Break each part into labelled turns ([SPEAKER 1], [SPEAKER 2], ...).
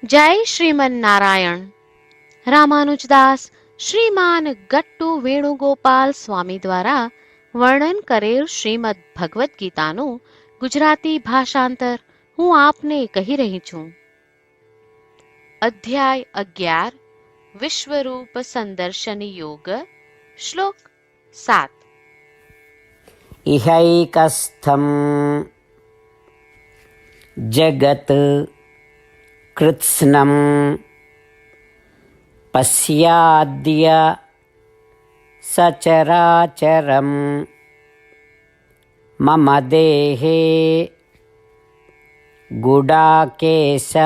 [SPEAKER 1] જય શ્રીમન નારાયણ. રામાનુજદાસ શ્રીમાન ગટ્ટુ વેણુગોપાલ સ્વામી દ્વારા વર્ણન કરેલ શ્રીમદ ભગવદ્ ગીતાનું ગુજરાતી ભાષાંતર હું આપને કહી રહી છું. અધ્યાય 11 વિશ્વરૂપ સંદર્શન યોગ. શ્લોક 7.
[SPEAKER 2] ઇહૈકસ્થં જગત કૃત્સ્નં પશ્યાદ્ય સચરાચરં મમ દેહે ગુડાકેશ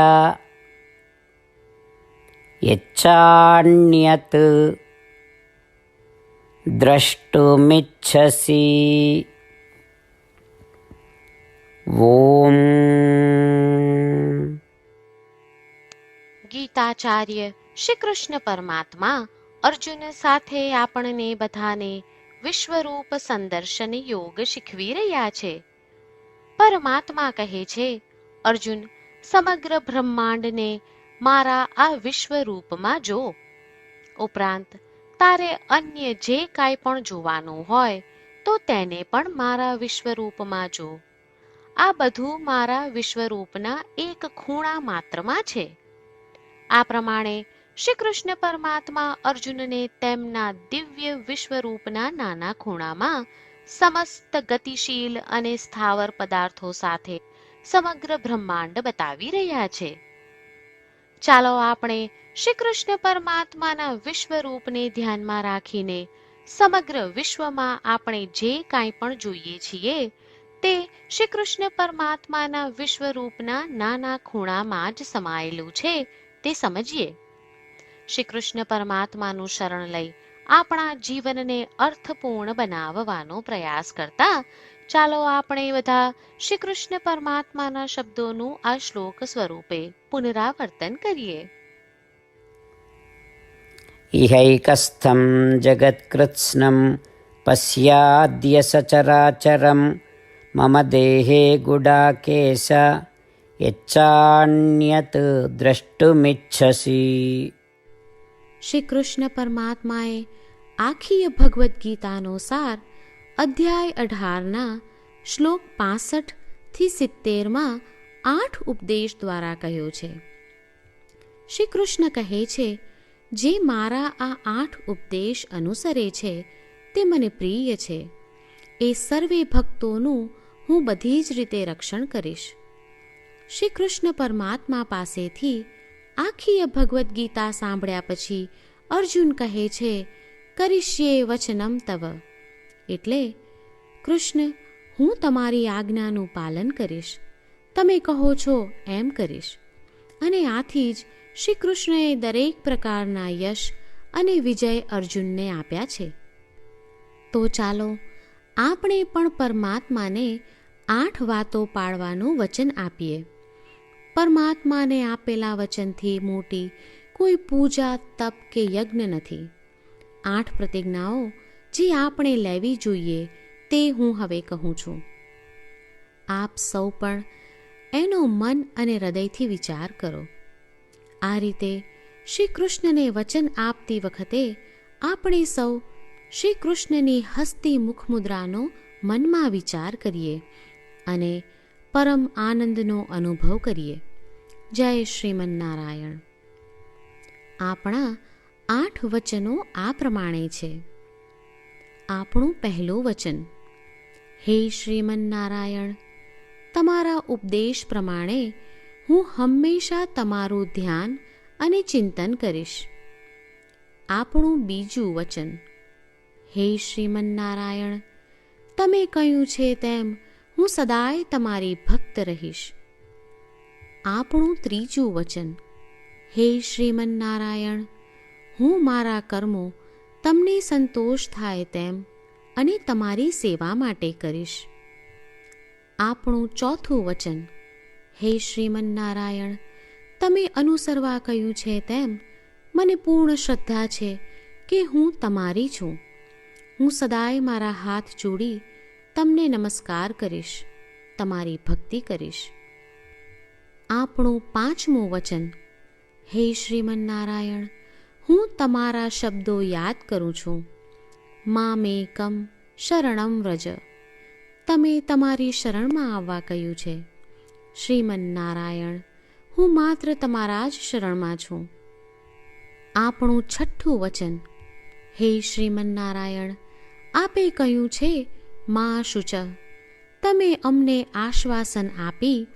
[SPEAKER 2] યચ્છાન્યત દ્રષ્ટુમિચ્છસી. ઓમ.
[SPEAKER 1] ગીતાચાર્ય શ્રી કૃષ્ણ પરમાત્મા અર્જુન સાથે આપણને બધાને વિશ્વરૂપ સંદર્શન યોગ શીખવી રહ્યા છે. પરમાત્મા કહે છે, અર્જુન, સમગ્ર બ્રહ્માંડને મારા આ વિશ્વરૂપમાં જો. ઉપરાંત તારે અન્ય જે કાંઈ પણ જોવાનું હોય તો તેને પણ મારા વિશ્વરૂપમાં જો. આ બધું મારા વિશ્વરૂપના એક ખૂણા માત્રમાં છે. આ પ્રમાણે શ્રી કૃષ્ણ પરમાત્મા અર્જુનને તેમના દિવ્ય વિશ્વરૂપના નાના ખૂણામાં સમસ્ત ગતિશીલ અને સ્થાવર પદાર્થો સાથે સમગ્ર બ્રહ્માંડ બતાવી રહ્યા છે. ચાલો આપણે શ્રી કૃષ્ણ પરમાત્માના વિશ્વરૂપને ધ્યાનમાં રાખીને સમગ્ર વિશ્વમાં આપણે જે કાંઈ પણ જોઈએ છીએ તે શ્રી કૃષ્ણ પરમાત્માના વિશ્વરૂપના નાના ખૂણામાં જ સમાયેલું છે તે સમજીએ. શ્રી કૃષ્ણ પરમાત્માનું શરણ લઈ આપણા જીવનને અર્થપૂર્ણ બનાવવાનો પ્રયાસ કરતા ચાલો આપણે બધા શ્રી કૃષ્ણ પરમાત્માના શબ્દોનું આ શ્લોક સ્વરૂપે પુનરાવર્તન કરીએ.
[SPEAKER 2] ઇહૈકસ્થં જગત્કૃત્સ્નં પશ્યાદ્ય સચરાચરં મમ દેહે ગુડાકેશ યચ્છાન્યત દ્રષ્ટુમિચ્છસી.
[SPEAKER 1] શ્રી કૃષ્ણ પરમાત્માએ આખી ભગવદ્ ગીતાનો સાર અધ્યાય 18ના શ્લોક 65 થી 70માં 8 ઉપદેશ દ્વારા કહ્યો છે. શ્રી કૃષ્ણ કહે છે, જે મારા આ 8 ઉપદેશ અનુસરે છે તે મને પ્રિય છે. એ સર્વે ભક્તોનું હું બધી જ રીતે રક્ષણ કરીશ. શ્રી કૃષ્ણ પરમાત્મા પાસેથી આખી ભગવદ્ ગીતા સાંભળ્યા પછી અર્જુન કહે છે, કરિષ્યે વચનમ તવ. એટલે, કૃષ્ણ, હું તમારી આજ્ઞાનું પાલન કરીશ. તમે કહો છો એમ કરીશ. અને આથી જ શ્રી કૃષ્ણએ દરેક પ્રકારના યશ અને વિજય અર્જુનને આપ્યા છે. તો ચાલો આપણે પણ પરમાત્માને 8 વાતો પાળવાનું વચન આપીએ. પરમાત્માને આપેલા વચનથી મોટી કોઈ પૂજા, તપ કે યજ્ઞ નથી. 8 પ્રતિજ્ઞાઓ જે આપણે લેવી જોઈએ તે હું હવે કહું છું. આપ સૌ પણ એનો મન અને હૃદયથી વિચાર કરો. આ રીતે શ્રી કૃષ્ણને વચન આપતી વખતે આપણે સૌ શ્રી કૃષ્ણની હસતી મુખમુદ્રાનો મનમાં વિચાર કરીએ અને પરમ આનંદનો અનુભવ કરીએ. જય શ્રીમન નારાયણ. આપણા 8 વચનો આ પ્રમાણે છે. આપણું પહેલું વચન, હે શ્રીમન નારાયણ, તમારા ઉપદેશ પ્રમાણે હું હંમેશા તમારું ધ્યાન અને ચિંતન કરીશ. આપણું બીજું વચન, હે શ્રીમન નારાયણ, તમે કહ્યું છે તેમ હું સદાય તમારી ભક્ત રહીશ. આપણું ત્રીજું વચન, હે શ્રીમન નારાયણ, હું મારા કર્મો તમને સંતોષ થાય તેમ અને તમારી સેવા માટે કરીશ. આપણું ચોથું વચન, હે શ્રીમન નારાયણ, તમે અનુસરવા કહ્યું છે તેમ મને પૂર્ણ શ્રદ્ધા છે કે હું તમારી છું. હું સદાય મારા હાથ જોડી તમને નમસ્કાર કરીશ, તમારી ભક્તિ કરીશ. આપણું પાંચમું વચન, હે શ્રીમન્નારાયણ, હું તમારા શબ્દો યાદ કરું છું. મામેકમ શરણમ વ્રજ. તમે તમારી શરણમાં આવવા કહ્યું છે. શ્રીમન્નારાયણ, હું માત્ર તમારા જ શરણમાં છું. આપણું છઠ્ઠું વચન. હે શ્રીમન્નારાયણ, આપે કહ્યું છે મા શુચ. તમે અમને આશ્વાસન આપી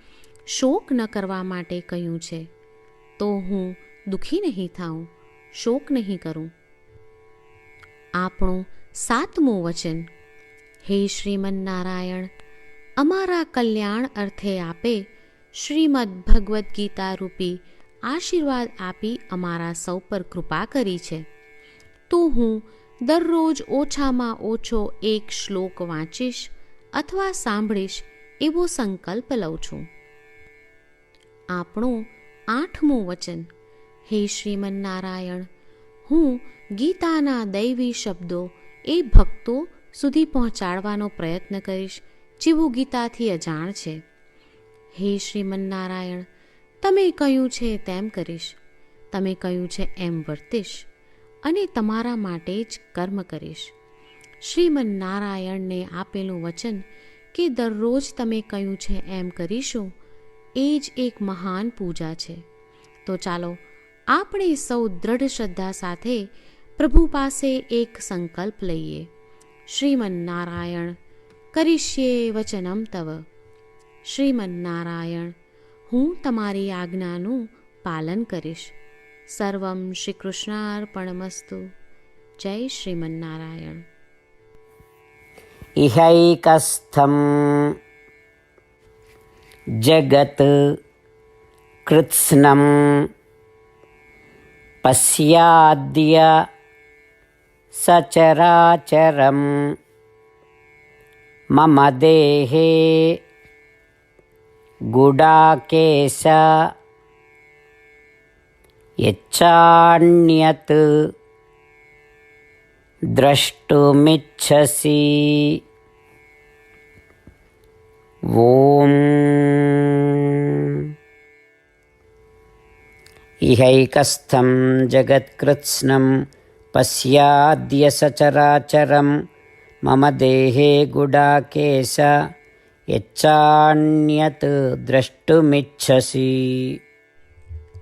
[SPEAKER 1] શોક ન કરવા માટે કહ્યું છે, તો હું દુઃખી નહીં થાઉં, શોક નહીં કરું. આપણું સાતમું વચન. હે શ્રીમન્નારાયણ, અમારા કલ્યાણ અર્થે આપે શ્રીમદ્ ભગવદ્ ગીતા રૂપી આશીર્વાદ આપી અમારા સૌ પર કૃપા કરી છે, તો હું દરરોજ ઓછામાં ઓછો એક શ્લોક વાંચીશ અથવા સાંભળીશ એવો સંકલ્પ લઉં છું. આપણું આઠમું વચન. હે શ્રીમન્નારાયણ, હું ગીતાના દૈવી શબ્દો એ ભક્તો સુધી પહોંચાડવાનો પ્રયત્ન કરીશ જેઓ ગીતાથી અજાણ છે. હે શ્રીમન્નારાયણ, તમે કહ્યું છે તેમ કરીશ, તમે કહ્યું છે એમ વર્તીશ અને તમારા માટે જ કર્મ કરીશ. શ્રીમન્નારાયણને આપેલું વચન કે દરરોજ તમે કહ્યું છે એમ કરીશું, એ જ એક મહાન પૂજા છે. તો ચાલો આપણે સૌ દ્રઢ શ્રદ્ધા સાથે પ્રભુ પાસે એક સંકલ્પ લઈએ. શ્રીમન્નારાયણ, કરીશ્યે વચનમ તવ. શ્રીમન્નારાયણ, હું તમારી આજ્ઞાનું પાલન કરીશ. સર્વમ શ્રી કૃષ્ણાર્પણમસ્તુ. જય શ્રીમન્નારાયણ.
[SPEAKER 2] ઇહૈકસ્થં જગત કૃત્સ્નં પશ્યાદ્ય સચરાચરં મમ દેહે ગુડાકેશ યચ્છાન્યત દ્રષ્ટુમિચ્છસી. ઓમ. ઇહૈકસ્થં જગત્કૃત્સ્નં પશ્યાદ્ય સચરાચરં મમ દેહે ગુડાકેશ યચ્છાન્યત દ્રષ્ટુમિચ્છસી.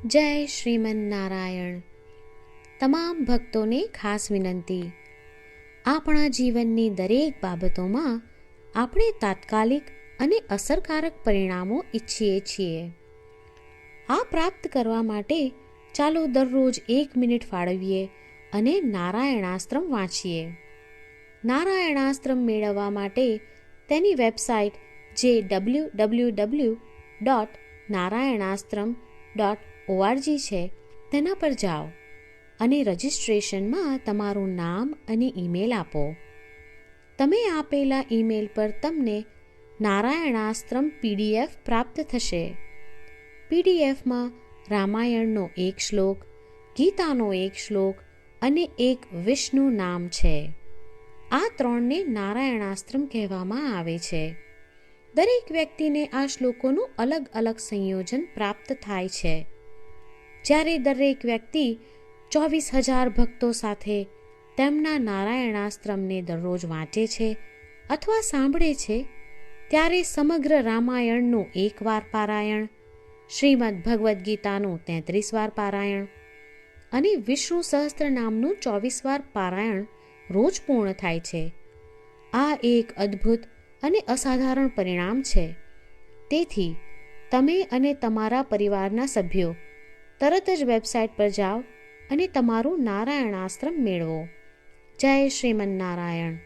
[SPEAKER 1] જય શ્રીમન્નારાયણ. તમામ ભક્તોને ખાસ વિનંતી. આપણા જીવનની દરેક બાબતોમાં આપણે તાત્કાલિક અને અસરકારક પરિણામો ઈચ્છીએ છીએ. આ પ્રાપ્ત કરવા માટે ચાલો દરરોજ 1 મિનિટ ફાળવીએ અને નારાયણાસ્ત્રમ વાંચીએ. નારાયણાસ્ત્રમ મેળવવા માટે તેની વેબસાઇટ જે www.narayanaastram.org છે તેના પર જાઓ અને રજિસ્ટ્રેશનમાં તમારું નામ અને ઈમેલ આપો. તમે આપેલા ઈમેલ પર તમને નારાયણાસ્ત્રમ PDF પ્રાપ્ત થશે. PDFમાં રામાયણનો 1 શ્લોક, ગીતાનો 1 શ્લોક અને એક વિષ્ણુ નામ છે. આ 3ને નારાયણાસ્ત્રમ કહેવામાં આવે છે. દરેક વ્યક્તિને આ શ્લોકોનું અલગ અલગ સંયોજન પ્રાપ્ત થાય છે. જ્યારે દરેક વ્યક્તિ 24,000 ભક્તો સાથે તેમના નારાયણાસ્ત્રમને દરરોજ વાંચે છે અથવા સાંભળે છે, ત્યારે સમગ્ર રામાયણનું 1 વાર પારાયણ, શ્રીમદ્ ભગવદ્ ગીતાનું 33 વાર પારાયણ અને વિષ્ણુ સહસ્ત્ર નામનું 24 વાર પારાયણ રોજ પૂર્ણ થાય છે. આ એક અદ્ભુત અને અસાધારણ પરિણામ છે. તેથી તમે અને તમારા પરિવારના સભ્યો તરત જ વેબસાઇટ પર જાઓ અને તમારું નારાયણાસ્ત્રમ મેળવો. જય શ્રીમન્નારાયણ.